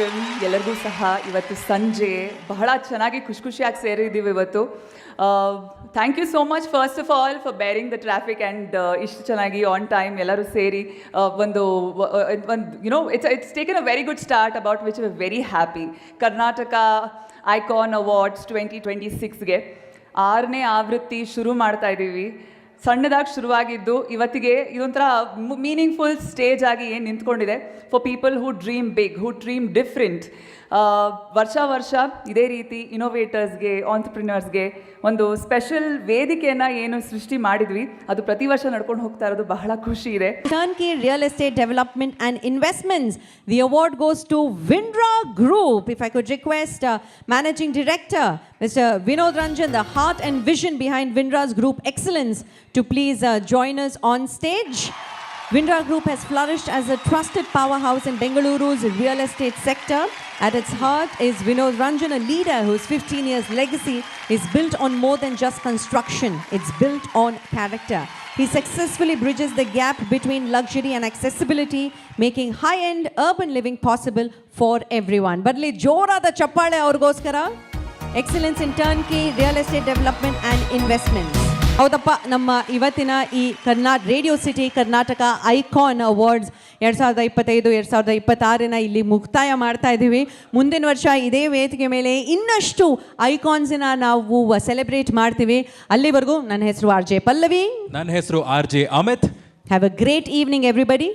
Welcome ಎಲ್ಲರಿಗೂ ಸಹ. ಇವತ್ತು ಸಂಜೆ ಬಹಳ ಚೆನ್ನಾಗಿ ಖುಷಿಯಾಗಿ ಸೇರಿದ್ದೀವಿ ಇವತ್ತು. Thank you so much first of all for bearing the traffic and ಇಷ್ಟು ಚೆನ್ನಾಗಿ ಆನ್ ಟೈಮ್ ಎಲ್ಲರೂ ಸೇರಿ ಒಂದು it's taken a very good start about which we very happy. Karnataka icon awards 2026ಗೆ 6ನೇ ಆವೃತ್ತಿ ಶುರು ಮಾಡ್ತಾ ಇದ್ದೀವಿ. ಸಣ್ಣದಾಗಿ ಶುರುವಾಗಿದ್ದು ಇವತ್ತಿಗೆ ಇದೊಂಥರ ಮೀನಿಂಗ್ಫುಲ್ ಸ್ಟೇಜ್ ಆಗಿ ಏನು ನಿಂತ್ಕೊಂಡಿದೆ for people who dream big, who dream different. ವರ್ಷ ಇದೇ ರೀತಿ ಇನೋವೇಟರ್ಸ್ಗೆ, ಆಂಟ್ರಪ್ರಿನರ್ಸ್ಗೆ ಒಂದು ಸ್ಪೆಷಲ್ ವೇದಿಕೆಯನ್ನು ಏನು ಸೃಷ್ಟಿ ಮಾಡಿದ್ವಿ, ಅದು ಪ್ರತಿ ವರ್ಷ ನಡ್ಕೊಂಡು ಹೋಗ್ತಾ ಇರೋದು ಬಹಳ ಖುಷಿ ಇದೆ. Turnkey Real Estate Development and Investments. The award goes to Vindra Group. If I could request Managing Director Mr. Vinod Ranjan, the heart and vision behind Vindra's Group Excellence, to please join us on stage. Vindra Group has flourished as a trusted powerhouse in Bengaluru's real estate sector. At its heart is Vinod Ranjan, a leader whose 15 years legacy is built on more than just construction. It's built on character. He successfully bridges the gap between luxury and accessibility, making high-end urban living possible for everyone. Badli jorada chappale avrgoskara. Excellence in turnkey real estate development and investments. ಹೌದಪ್ಪ, ನಮ್ಮ ಇವತ್ತಿನ ಈ radio city Karnataka icon awards 2025-2026 ಇಲ್ಲಿ ಮುಕ್ತಾಯ ಮಾಡ್ತಾ ಇದ್ದೀವಿ. ಮುಂದಿನ ವರ್ಷ ಇದೇ ವೇದಿಕೆ ಮೇಲೆ ಇನ್ನಷ್ಟು ಐಕಾನ್ಸ್ನ ನಾವು ಸೆಲೆಬ್ರೇಟ್ ಮಾಡ್ತೀವಿ. ಅಲ್ಲಿವರೆಗೂ ನನ್ನ ಹೆಸರು RJ ಪಲ್ಲವಿ. ನನ್ನ ಹೆಸರು RJ Amit. Have a great evening everybody.